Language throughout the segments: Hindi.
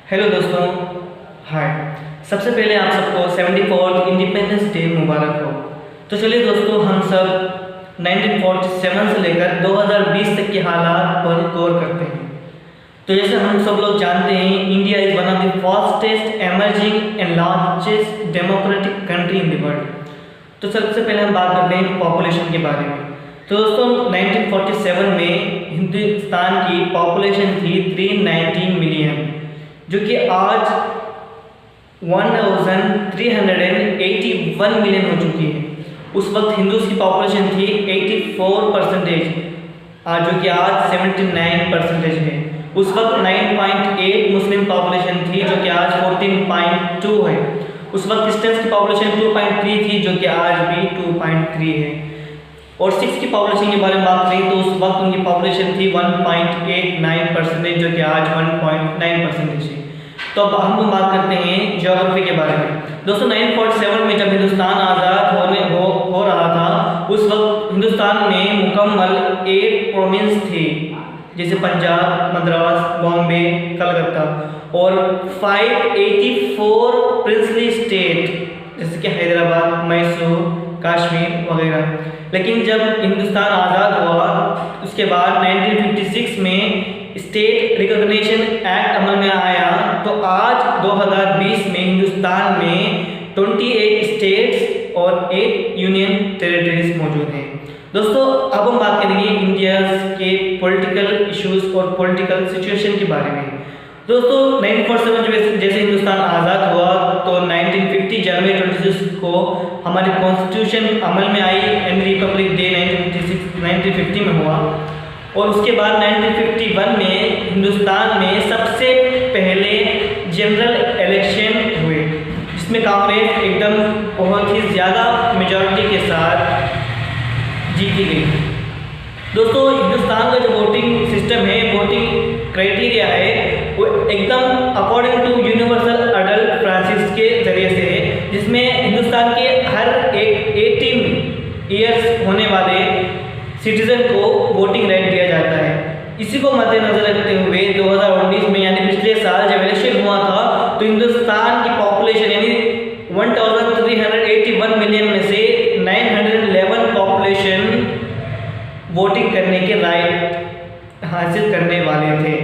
हेलो दोस्तों, हाय। सबसे पहले आप सबको 74th इंडिपेंडेंस डे मुबारक हो। तो चलिए दोस्तों, हम सब 1947 से लेकर 2020 तक के हालात पर गौर करते हैं। तो जैसे हम सब लोग जानते हैं, India is one of the fastest emerging and largest democratic country in the world. तो सबसे पहले हम बात करते हैं पॉपुलेशन के बारे में। तो दोस्तों 1947 में हिंदुस्तान की पॉपुलेशन थी 319 मिलियन, जो कि आज 1381 मिलियन हो चुकी है। उस वक्त हिंदूज की पॉपुलेशन थी 84%, जो कि आज 79% है। उस वक्त 9.8 मुस्लिम पॉपुलेशन थी, जो कि आज 14.2 है। उस वक्त क्रिश्चियंस की पॉपुलेशन 2.3 थी, जो कि आज भी 2.3 है। और सिक्स की पॉपुलेशन के बारे में बात करें तो उस वक्त उनकी पॉपुलेशन थी 1.89%, जो कि आज 1.9% है। तो अब हम लोग बात करते हैं ज्योग्राफी के बारे में। दोस्तों 1947 में जब हिंदुस्तान आज़ाद हो रहा था, उस वक्त हिंदुस्तान में मुकम्मल 8 प्रोविंस थे, जैसे पंजाब, मद्रास, बॉम्बे, कलकत्ता, और 584 प्रिंसली स्टेट, जैसे कि हैदराबाद, मैसूर, कश्मीर वगैरह। लेकिन जब हिंदुस्तान आज़ाद हुआ, उसके बाद 1956 में स्टेट रिकॉग्निशन एक्ट अमल में आया। तो आज 2020 में हिंदुस्तान में 28 स्टेट्स और 8 यूनियन टेरिटरीज मौजूद हैं। दोस्तों अब हम बात करेंगे इंडिया के पॉलिटिकल इश्यूज और पॉलिटिकल सिचुएशन के बारे में। दोस्तों 1947 जैसे हिंदुस्तान आज़ाद हुआ तो 1950 जनवरी 26 को हमारी कॉन्स्टिट्यूशन अमल में आई एंड रिपब्लिक डे 1950 में हुआ। और उसके बाद 1951 में हिंदुस्तान में सबसे पहले जनरल इलेक्शन हुए, जिसमें कांग्रेस एकदम बहुत ही ज़्यादा मेजॉरिटी के साथ जीती गई। दोस्तों हिंदुस्तान का जो वोटिंग सिस्टम है, वोटिंग क्राइटेरिया है, वो एकदम according to universal adult franchise के जरिए से है, जिसमें हिंदुस्तान के हर एक 18 ईयर्स होने वाले सिटीजन को वोटिंग राइट दिया जाता है। इसी को मद्देनजर रखते हुए 2019 में यानी पिछले साल जब इलेक्शन हुआ था, तो हिंदुस्तान की पॉपुलेशन यानी 1381 मिलियन में से 911 पॉपुलेशन वोटिंग करने के राइट हासिल करने वाले थे।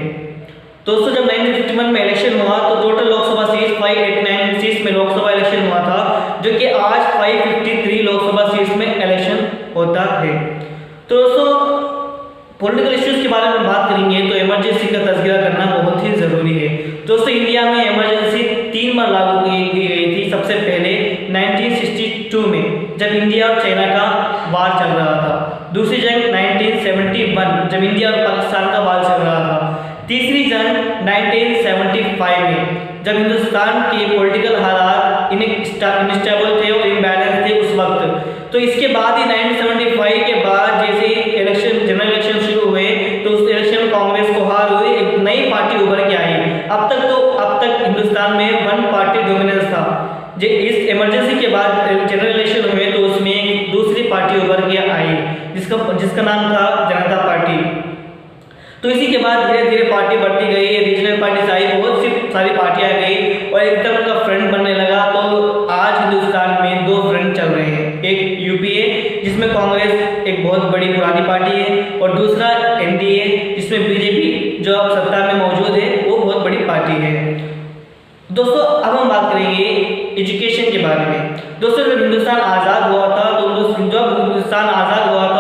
दोस्तों जब 1951 में इलेक्शन हुआ तो टोटल लोकसभा सीट 589 सीट्स में लोकसभा इलेक्शन हुआ था, जो कि आज 553 लोकसभा सीट्स में इलेक्शन होता है। तो दोस्तों पॉलिटिकल इश्यूज के बारे में बात करेंगे तो इमरजेंसी का तज़किरा करना बहुत ही ज़रूरी है। दोस्तों इंडिया में इमरजेंसी 3 बार लागू की गई थी। सबसे पहले 1962 में जब इंडिया और चाइना का वार चल रहा था। दूसरी जंग 1971 जब इंडिया और पाकिस्तान का वार चल रहा था। तीसरी जंग 1975 में जब हिंदुस्तान के पॉलिटिकल हालात इनस्टेबल थे और इम्बैलेंस थे उस वक्त। तो इसके बाद ही 1975 के बाद जैसे इलेक्शन जनरल इलेक्शन शुरू हुए तो उस इलेक्शन में कांग्रेस को हार हुई, एक नई पार्टी उभर के आई। अब तक हिंदुस्तान में वन पार्टी डोमिनेंस था। इस इमरजेंसी के बाद जनरल इलेक्शन हुए तो उसमें एक दूसरी पार्टी उभर के आई, जिसका नाम था जनता पार्टी। तो इसी के बाद धीरे धीरे पार्टी बढ़ती गई, रीजनल पार्टी आई, बहुत सी सारी पार्टियां गई और एकदम उनका फ्रंट बनने लगा। तो आज हिंदुस्तान में 2 फ्रंट चल रहे हैं, एक यूपीए जिसमें कांग्रेस एक बहुत बड़ी पुरानी पार्टी है, और दूसरा एनडीए जिसमें बीजेपी जो अब सत्ता में मौजूद है वो बहुत बड़ी पार्टी है। दोस्तों अब हम बात करेंगे एजुकेशन के बारे में। दोस्तों जब हिंदुस्तान आज़ाद हुआ था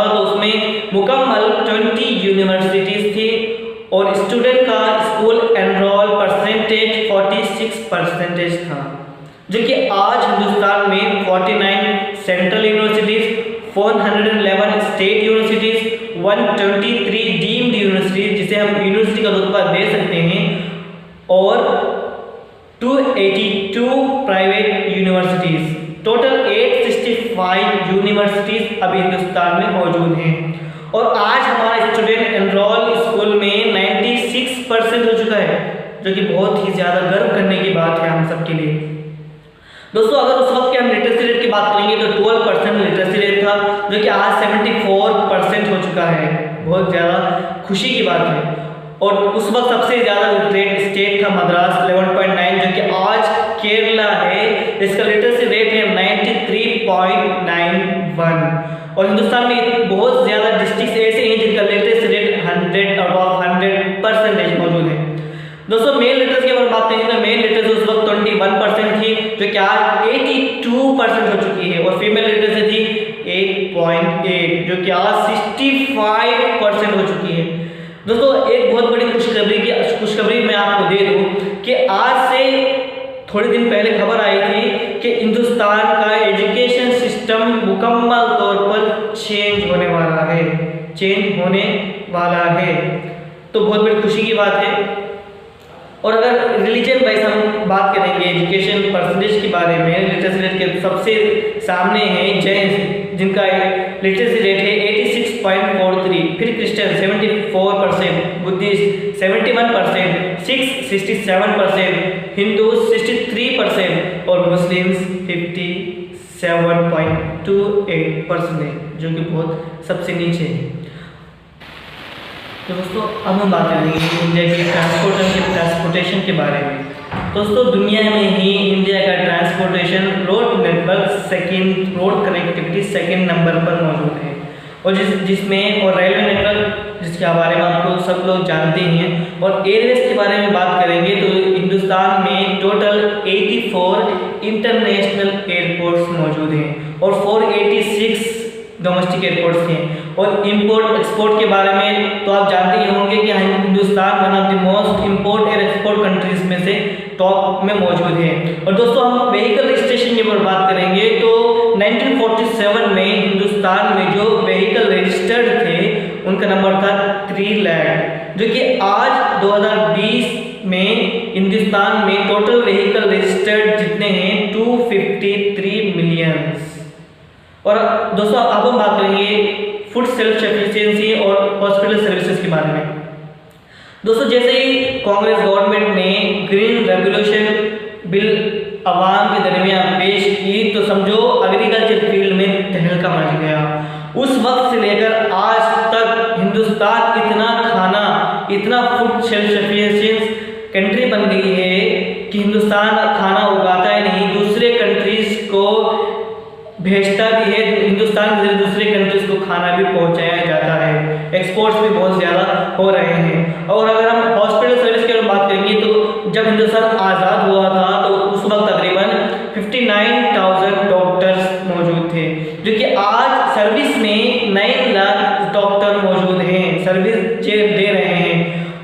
तो उसमें मुकम्मल 20 यूनिवर्सिटीज़ थी और स्टूडेंट का स्कूल एनरोल परसेंटेज 46% था, जो कि आज हिंदुस्तान में 49 central universities, 411 state universities, 123 deemed universities जिसे हम यूनिवर्सिटी का रुतबा दे सकते हैं, और 282 प्राइवेट यूनिवर्सिटीज़। टोटल 865 यूनिवर्सिटीज़ अभी हिंदुस्तान में मौजूद हैं। और आज हमारा स्टूडेंट एनरोल स्कूल में 96% हो चुका है, जो कि बहुत ही ज़्यादा गर्व करने की बात है हम सब के लिए। दोस्तों अगर उस वक्त के हम लिटरेसी रेट की बात करेंगे तो 12% लिटरेसी रेट था, जो कि आज 74% हो चुका है। बहुत ज़्यादा खुशी की बात है। और उस वक्त सबसे ज़्यादा लिटरेट स्टेट था मद्रास 11.9, जो कि आज केरला है, इसका लिटरेसी रेट है 93.91। और हिंदुस्तान में बहुत ज़्यादा डिस्ट्रिक्ट ऐसे हैं जिनका लिटरेसी रेट 100% मौजूद है। दोस्तों मेल लिटरेसी की अगर बात करें तो मेल लिटरेसी उस वक्त 21% थी, जो कि आज 82% हो चुकी है, और फीमेल लिटरेसी थी 8.8, जो कि आज 65% हो चुकी है। दोस्तों एक बहुत बड़ी खुशखबरी मैं आपको दे दूं कि आज से थोड़े दिन पहले खबर आई थी कि हिंदुस्तान का एजुकेशन सिस्टम मुकम्मल तौर पर चेंज होने वाला है, तो बहुत बड़ी खुशी की बात है। और अगर रिलीजन वाइज हम बात करेंगे एजुकेशन परसेंटेज के बारे में, लिटरेसी रेट के सबसे सामने हैं जैन, जिनका लिटरेसी रेट है 86.43, फिर क्रिश्चियन 74%, बुद्धिस्ट 71%, सिख्स 67%, हिंदू 63% और मुस्लिम्स 57.28%, जो कि बहुत सबसे नीचे है। तो दोस्तों अब हम बात करेंगे इंडिया की ट्रांसपोर्टेशन के बारे में। दोस्तों दुनिया में ही इंडिया का transportation road network road connectivity second number पर मौजूद है, और जिसमें और रेलवे नेटवर्क जिसके बारे में आपको सब लोग जानते ही हैं। और एयरवेज के बारे में बात करेंगे तो हिंदुस्तान में टोटल 84 इंटरनेशनल एयरपोर्ट्स मौजूद हैं और 486 डोमेस्टिक एयरपोर्ट्स हैं। और इंपोर्ट एक्सपोर्ट के बारे में तो आप जानते ही होंगे कि Hindustan one of the most import air export countries में से टॉप में मौजूद है। और दोस्तों हम व्हीकल रजिस्ट्रेशन की बात करेंगे तो 1947 में हिंदुस्तान में जो व्हीकल रजिस्टर्ड थे उनका नंबर था 3 लाख, जो कि आज 2020 में हिंदुस्तान में टोटल व्हीकल रजिस्टर्ड जितने हैं 253 मिलियन। और दोस्तों अब हम बात करेंगे फूड सेल्फ सफिशिएंसी और हॉस्पिटल सर्विसेज के बारे में। दोस्तों जैसे ही कांग्रेस गवर्नमेंट ने ग्रीन रेवोल्यूशन बिल आवाम के दरमियान पेश की तो समझो एग्रीकल्चर फील्ड में तहलका मच गया। उस वक्त से लेकर आज तक हिंदुस्तान इतना फूड सेल्फ सफिशिएंसी कंट्री बन गई है कि हिंदुस्तान खाना उगाता ही नहीं, दूसरे कंट्रीज को भेजता भी है, हिंदुस्तान से दूसरे कंट्रीज को खाना भी पहुंचाया जाता है, एक्सपोर्ट्स भी बहुत ज़्यादा हो रहे हैं। और अगर हम हॉस्पिटल सर्विस की बात करेंगे तो जब हिंदुस्तान आज़ाद हुआ था तो उस वक्त तकरीबन 59,000 डॉक्टर्स मौजूद थे, जो कि आज सर्विस में 9 लाख डॉक्टर मौजूद हैं, सर्विस दे रहे हैं।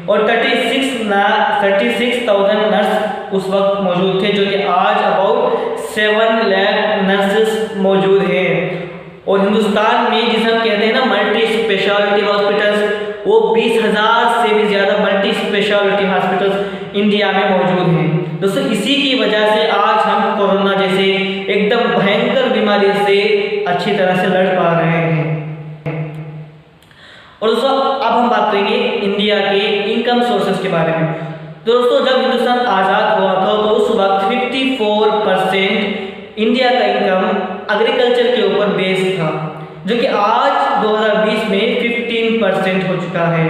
और 36,000 नर्स उस वक्त मौजूद थे, जो कि आज अबाउट 7 लाख नर्सेस मौजूद हैं। और हिंदुस्तान में जिसे हम कहते हैं ना मल्टी स्पेशलिटी हॉस्पिटल्स, वो 20,000 से भी ज़्यादा मल्टी स्पेशलिटी हॉस्पिटल्स इंडिया में मौजूद हैं। दोस्तों इसी की वजह से आज हम कोरोना जैसे एकदम भयंकर बीमारी से अच्छी तरह से लड़ पा रहे हैं। और दोस्तों अब हम बात करेंगे इंडिया के इनकम सोर्सेस के बारे में। दोस्तों जब हिंदुस्तान आज़ाद हुआ था तो उस वक्त 54% इंडिया का इनकम एग्रीकल्चर के ऊपर बेस्ड था, जो कि आज 2020 में 15% हो चुका है।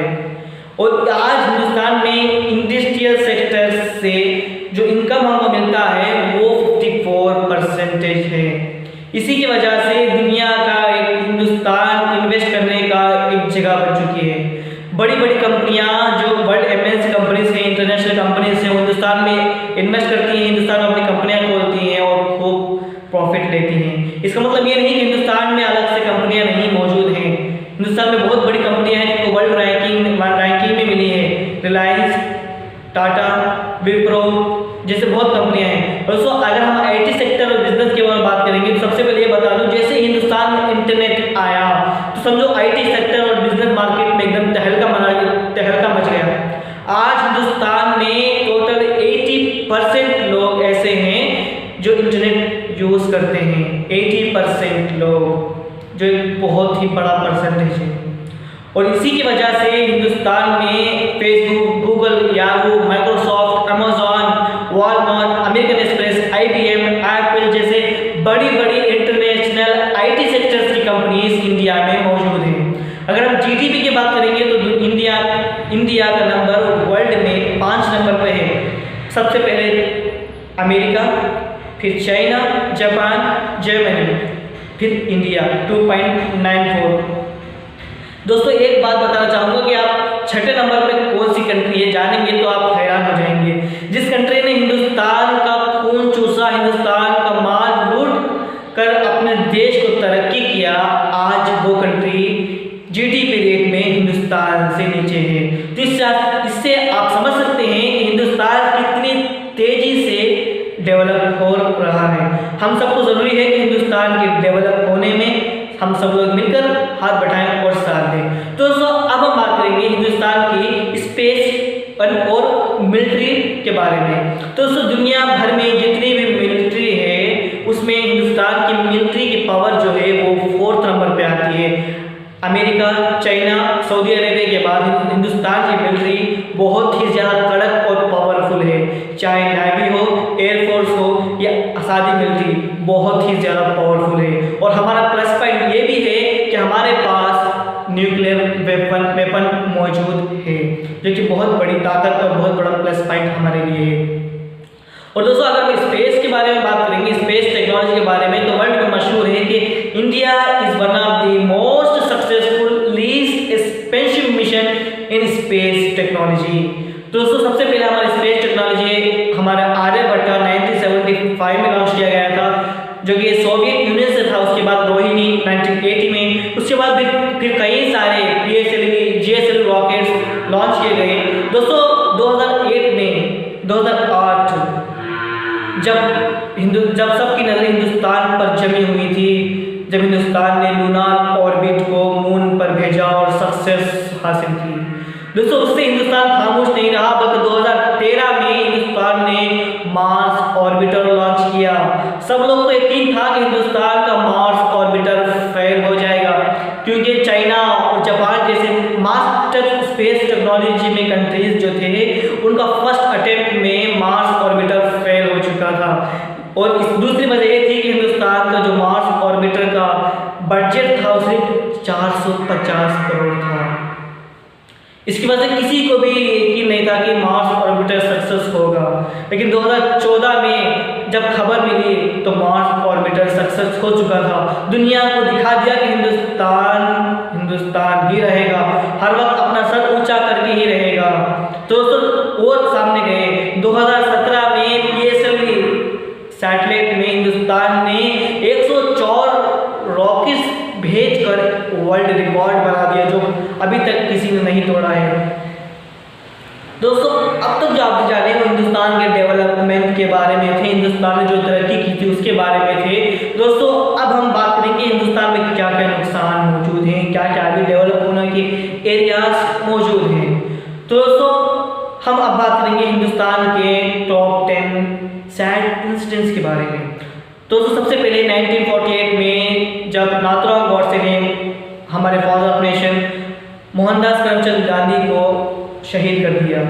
और आज हिंदुस्तान में इंडस्ट्रियल सेक्टर से जो इनकम हमको मिलता है वो 54% है। इसी की वजह से दुनिया का एक हिंदुस्तान इन्वेस्ट करने का एक जगह बन चुकी है। बड़ी बड़ी कंपनियां जो वर्ल्ड एमएनसी कंपनीज हैं, इंटरनेशनल कंपनीज हैं, हिंदुस्तान में इन्वेस्ट करती हैं, हिंदुस्तान में अपनी कंपनियां खोलती हैं और खूब प्रॉफिट लेती हैं। इसका मतलब ये नहीं कि हिंदुस्तान में अलग से कंपनियां नहीं मौजूद हैं। हिंदुस्तान में बहुत बड़ी कंपनियां हैं जिनको वर्ल्ड रैंकिंग में मिली है, रिलायंस, टाटा, विप्रो जैसे बहुत कंपनियां हैं। और दोस्तों अगर हम आईटी सेक्टर और बिजनेस के बारे में बात करेंगे तो सबसे पहले ये बता दूं, जैसे हिंदुस्तान में इंटरनेट आया तो समझो आईटी सेक्टर और बिजनेस मार्केट में एकदम तहलका मच गया। आज हिंदुस्तान में टोटल 80% लोग ऐसे हैं जो इंटरनेट यूज करते हैं, 80% लोग, जो एक बहुत ही बड़ा परसेंटेज है। और इसी की वजह से हिंदुस्तान में Facebook, Google, Yahoo, Microsoft, Amazon, Walmart, American express, IBM, Apple जैसे बड़ी बड़ी इंटरनेशनल आईटी सेक्टर्स की कंपनीज इंडिया में मौजूद हैं। अगर हम जीडीपी की बात करेंगे तो इंडिया का नंबर सबसे पहले अमेरिका, फिर चाइना, जापान, जर्मनी, फिर इंडिया 2.94। दोस्तों एक बात बताना चाहूँगा कि आप छठे नंबर पे कौन सी कंट्री है जानेंगे तो आप हैरान हो जाएंगे। जिस कंट्री ने हिंदुस्तान का खून चूसा, हिंदुस्तान का माल लूट कर अपने देश को तरक्की किया, आज वो कंट्री जीडीपी रेट में हिंदुस्तान से नीचे है। तो इससे आप समझ सकते हैं कि हिंदुस्तान कितनी तेजी से डेवलप हो रहा है। हम सबको जरूरी है कि हिंदुस्तान के डेवलप होने में हम सब लोग मिलकर हाथ बढ़ाएं और साथ दें। तो दोस्तों अब हम बात करेंगे हिंदुस्तान की स्पेस और मिलिट्री के बारे में। तो दोस्तों दुनिया भर में जितनी भी मिलिट्री है उसमें हिंदुस्तान की मिलिट्री की पावर जो है वो 4th नंबर पे आती है। अमेरिका, चाइना, सऊदी अरेबिया के बाद हिंदुस्तान की मिलिट्री बहुत ही ज़्यादा कड़क और पावरफुल है। चाहे नेवी हो, एयरफोर्स हो या आसादी मिलिट्री, बहुत ही ज़्यादा पावरफुल है। और हमारा प्लस पॉइंट ये भी है कि हमारे पास न्यूक्लियर वेपन मौजूद है, जो कि बहुत बड़ी ताकत और बहुत बड़ा प्लस पॉइंट हमारे लिए है। और दोस्तों अगर हम स्पेस के बारे में बात करेंगे, स्पेस टेक्नोलॉजी के बारे में, तो वर्ल्ड में मशहूर है कि India is one of the most successful least expensive mission in space technology. तो दोस्तों सबसे पहले हमारा स्पेस टेक्नोलॉजी हमारा आर्यभट्ट 1975 में लॉन्च किया गया था, जो कि सोवियत यूनियन से था। उसके बाद रोहिणी 1980 में, उसके बाद फिर कई सारे PSLV, GSL रॉकेट्स लॉन्च किए गए। दोस्तों 2008 में 2008 जब सबकी नजर हिंदुस्तान पर जमी हुई थी, जब हिंदुस्तान ने लूनार ऑर्बिट को मून पर भेजा और सक्सेस हासिल की। दोस्तों उससे हिंदुस्तान खामोश नहीं रहा, बल्कि 2013 में हिंदुस्तान ने मार्स ऑर्बिटर लॉन्च किया। सब लोग को यकीन था कि हिंदुस्तान का मार्स ऑर्बिटर फेल हो जाएगा, क्योंकि चाइना और जापान जैसे मास्टर स्पेस टेक्नोलॉजी में कंट्रीज जो थे उनका फर्स्ट अटेम्प्ट में मार्स ऑर्बिटर फेल हो चुका था। और दूसरी वजह ये थी कि हिंदुस्तान का जो मार्स ऑर्बिटर का बजट था वो सिर्फ 450 करोड़ था। इसकी वजह से किसी को भी यकीन नहीं था कि मार्स ऑर्बिटर सक्सेस होगा। लेकिन 2014 में जब खबर मिली तो मार्स ऑर्बिटर सक्सेस हो चुका था। दुनिया को दिखा दिया कि हिंदुस्तान ही रहेगा, हर वक्त अपना सर ऊंचा करके ही रहेगा। तो दोस्तों और सामने गए 2017 में PSLV सैटेलाइट में हिंदुस्तान ने 104 रॉकेट्स भेजकर वर्ल्ड रिकॉर्ड बना दिया, जो अभी तक किसी ने नहीं तोड़ा है। दोस्तों अब तक जो आप जाने वो हिंदुस्तान के डेवलपमेंट के बारे में थे, हिंदुस्तान ने जो तरक्की की थी उसके बारे में थे। दोस्तों अब हम बात करेंगे हिंदुस्तान में क्या क्या नुकसान मौजूद हैं, क्या क्या अभी डेवलप होने के एरियाज मौजूद हैं। तो दोस्तों हम अब बात करेंगे हिंदुस्तान के टॉप 10 सैड इंसिडेंट्स के बारे में। तो सबसे पहले 1948 में जब नाथुराम गॉडसे ने हमारे father of nation Mohandas Karamchand Gandhi को शहीद कर दिया।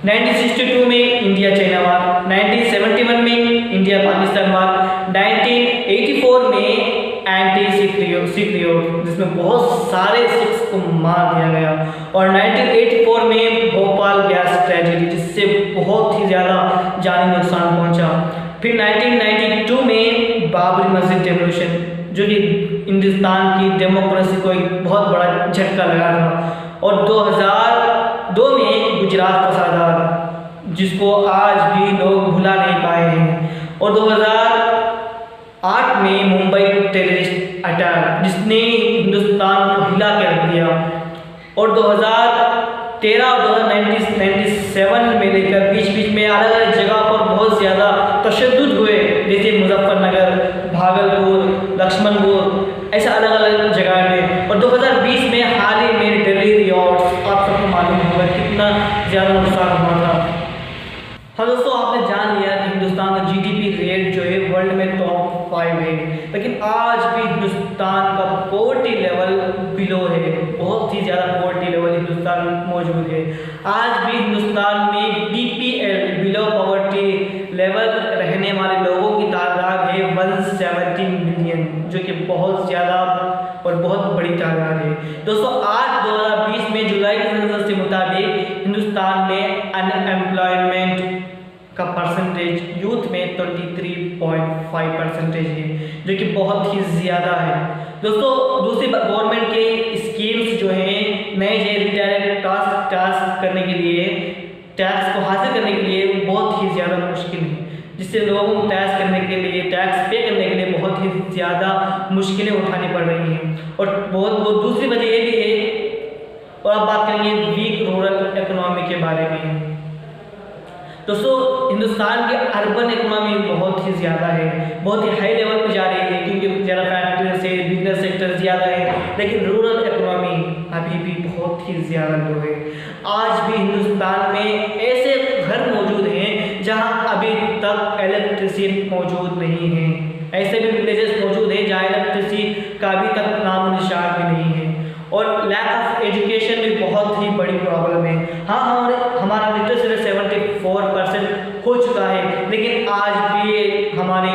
1962 में इंडिया चाइना वार, 1971 में इंडिया पाकिस्तान वार, 1984 में एंटी-सिख जिसमें बहुत सारे सिख्स को मार दिया गया, और 1984 में भोपाल गैस ट्रेजेडी जिससे बहुत ही ज़्यादा जानी नुकसान पहुंचा। फिर 1992 में बाबरी मस्जिद डेमोलिशन, जो कि हिंदुस्तान की डेमोक्रेसी को एक बहुत बड़ा झटका लगा था। और 2002 में गुजरात फसादात, जिसको आज भी लोग भुला नहीं पाए हैं। और 2008 में मुंबई टेररिस्ट अटैक, जिसने हिंदुस्तान को हिला के रख दिया। और 2013 और 1997 में लेकर बीच में अलग अलग जगह पर बहुत ज़्यादा तशद्दुद हुए, जैसे मुजफ्फरनगर, भागलपुर, लक्ष्मणपुर, ऐसा अलग अलग जगह में। और 2020 में हाल ही में दिल्ली रियॉट्स, आप सबको मालूम होगा कितना ज़्यादा नुकसान हुआ था। हाँ दोस्तों आपने जान लिया कि हिंदुस्तान का GDP रेट जो है वर्ल्ड में टॉप 5 है, लेकिन आज भी हिंदुस्तान का पॉवर्टी लेवल बिलो है, बहुत ही ज़्यादा पॉवर्टी लेवल हिंदुस्तान मौजूद है। आज भी हिंदुस्तान में BPL बिलो पॉवर्टी लेवल रहने वाले लोगों की तादाद है 170 मिलियन, जो कि बहुत ज़्यादा और बहुत बड़ी तादाद है। दोस्तों आज 2020 में जुलाई के सेंसस के मुताबिक हिंदुस्तान में अनएम्प्लॉयमेंट का परसेंटेज, यूथ में 23.5% है, जो कि बहुत ही ज़्यादा है। दोस्तों दूसरी गवर्नमेंट के स्कीम्स जो हैं नए रिटायर्ड टास्क करने के लिए, टैक्स को हासिल करने के लिए बहुत ही ज़्यादा मुश्किल है, जिससे लोगों को टैक्स पे करने के लिए बहुत ही ज़्यादा मुश्किलें उठानी पड़ रही हैं। और बहुत दूसरी वजह ये भी है, और अब बात करेंगे वीक रूरल इकोनॉमी के बारे में। दोस्तों हिंदुस्तान की अर्बन इकोनॉमी बहुत ही ज़्यादा है, बहुत ही हाई लेवल पे जा रही है, क्योंकि ज़्यादा फैक्ट्रीज है, बिजनेस सेक्टर ज़्यादा है, लेकिन रूरल इकोनॉमी अभी भी बहुत ही ज़्यादा लो है। आज भी हिंदुस्तान में ऐसे घर मौजूद हैं जहां अभी तक इलेक्ट्रिसिटी मौजूद नहीं है, ऐसे भी विलेजेस मौजूद हैं जहां इलेक्ट्रिसिटी का अभी तक नामो निशान भी नहीं है। और लैक ऑफ एजुकेशन भी बहुत ही बड़ी प्रॉब्लम है। हाँ, हमारा लिटरेसी रेट 74% हो चुका है, लेकिन आज भी हमारे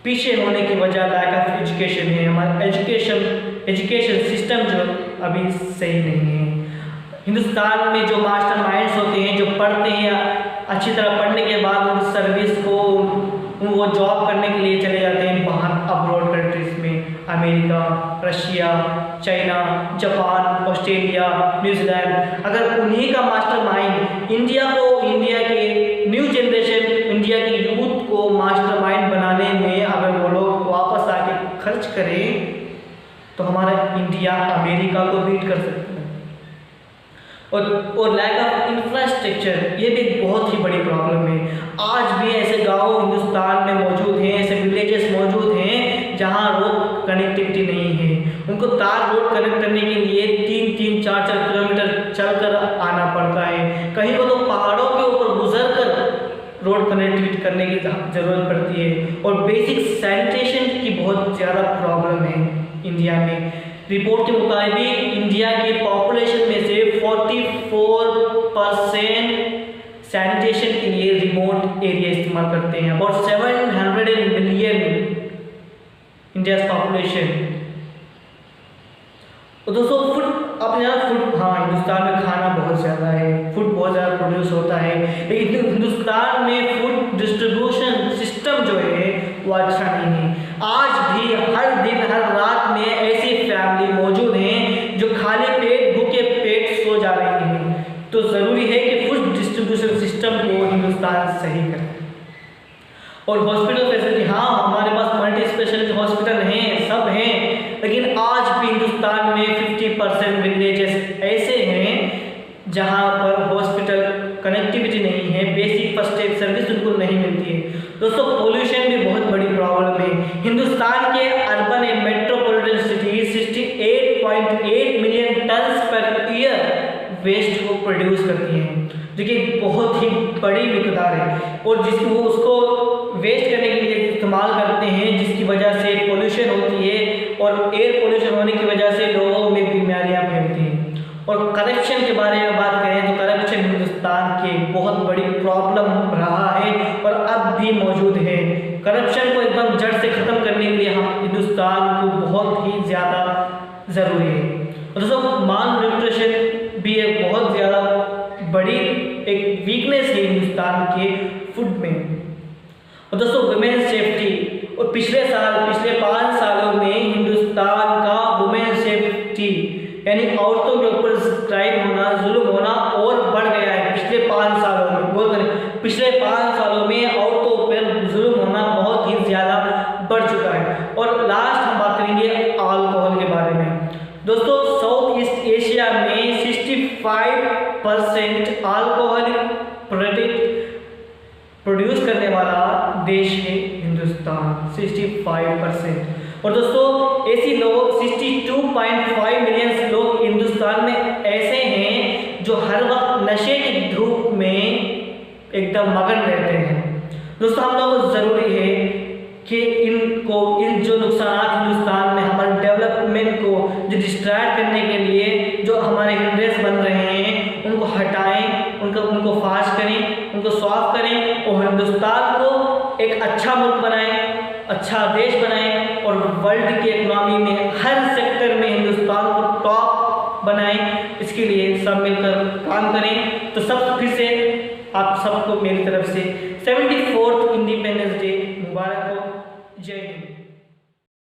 पीछे होने की वजह लैक ऑफ एजुकेशन है। हमारा एजुकेशन सिस्टम जो अभी सही नहीं है। हिंदुस्तान में जो मास्टर माइंड्स होते हैं, जो पढ़ते हैं, अच्छी तरह पढ़ने के बाद उन सर्विस को वो जॉब करने के लिए चले जाते हैं बाहर अब्रॉड कंट्रीज में, America, Russia, China, Japan, Australia, New Zealand. अगर उन्हीं का मास्टरमाइंड इंडिया के न्यू जनरेशन, इंडिया के यूथ को मास्टरमाइंड बनाने में अगर वो लोग वापस आके खर्च करें तो हमारा इंडिया अमेरिका को बीट कर सकता है। और लैक ऑफ इंफ्रास्ट्रक्चर, ये भी बहुत ही बड़ी प्रॉब्लम है। आज भी ऐसे गांव हिंदुस्तान में मौजूद हैं, ऐसे विलेजेस मौजूद हैं जहां रोड कनेक्टिविटी नहीं है। उनको तार रोड कनेक्ट करने के लिए 3-3, 4-4 किलोमीटर चलकर आना पड़ता है। कहीं को तो पहाड़ों के ऊपर गुजर कर रोड कनेक्टिविटी करने की ज़रूरत पड़ती है। और बेसिक सैनिटेशन की बहुत ज़्यादा प्रॉब्लम है इंडिया में। रिपोर्ट के मुताबिक इंडिया की पॉपुलेशन में से 44% सैनिटेशन के लिए रिमोट एरिया इस्तेमाल करते हैं। About 700 million India population. तो दोस्तों हाँ, हिंदुस्तान में खाना बहुत ज़्यादा है, फूड बहुत ज़्यादा प्रोड्यूस होता है, लेकिन हिंदुस्तान में फूड डिस्ट्रीब्यूशन सिस्टम जो है वो अच्छा नहीं है। आज भी हर दिन हर रात में ऐसी फैमिली मौजूद हैं जो खाली पेट भूखे पेट सो जा रही हैं। तो ज़रूरी है कि फूड डिस्ट्रीब्यूशन सिस्टम को हिंदुस्तान सही करे। और हॉस्पिटल फैसिलिटी, हाँ हमारे पास मल्टी स्पेशलिटी हॉस्पिटल हैं, सब हैं, लेकिन आज भी हिंदुस्तान में 50% विलेजेस ऐसे हैं जहाँ पर हॉस्पिटल कनेक्टिविटी नहीं है, बेसिक फर्स्ट एड सर्विस उनको नहीं मिलती है। दोस्तों पोल्यूशन भी बहुत बड़ी प्रॉब्लम है। हिंदुस्तान के urban and metropolitan cities 68.8 million tons per year waste को प्रोड्यूस करती हैं, जो कि बहुत ही बड़ी मिकदार है। और वो उसको वेस्ट करने के लिए इस्तेमाल करते हैं, जिसकी वजह से पोल्यूशन होती है, और एयर पोल्यूशन होने की वजह से लोगों में बीमारियां फैलती हैं। और करप्शन के बारे में बात करें तो करप्शन हिंदुस्तान की बहुत बड़ी प्रॉब्लम रहा है और अब भी मौजूद है। करप्शन को एकदम जड़ से ख़त्म करने के लिए हम हिंदुस्तान को बहुत ही ज़्यादा ज़रूरी है। और दोस्तों माल न्यूट्रिशन भी एक बहुत ज़्यादा बड़ी एक वीकनेस है हिंदुस्तान के फूड में। और दोस्तों वुमेन सेफ्टी, और पिछले 5 सालों में हिंदुस्तान का वुमेन सेफ्टी यानी औरतों के ऊपर क्राइम होना, जुल्म होना और बढ़ गया है। पिछले 5 सालों में औरतों पर जुल्म होना बहुत ही ज़्यादा बढ़ चुका है। और लास्ट हम बात करेंगे अल्कोहल के बारे में। दोस्तों साउथ ईस्ट एशिया में 65% अल्कोहल प्रोड्यूस करने वाला देश है हिंदुस्तान, 65%। और दोस्तों ऐसी लोग 62.5 मिलियन लोग हिंदुस्तान में ऐसे हैं जो हर वक्त नशे की धूप में एकदम मगन रहते हैं। दोस्तों हम लोगों को ज़रूरी है कि इन जो नुकसान हिंदुस्तान में हमारे डेवलपमेंट को जो डिस्ट्रैक्ट करने के लिए जो हमारे हिंड्रेंस बन रहे हैं उनको हटाएं, उनको फास्ट करें, उनको सॉल्व करें और हिंदुस्तान को एक अच्छा मुल्क बनाएं, अच्छा देश बनाएं और वर्ल्ड की इकोनॉमी में हर सेक्टर में हिंदुस्तान को टॉप बनाएं। इसके लिए सब मिलकर काम करें। तो सब फिर से आप सबको मेरी तरफ से 74th इंडिपेंडेंस डे मुबारक हो।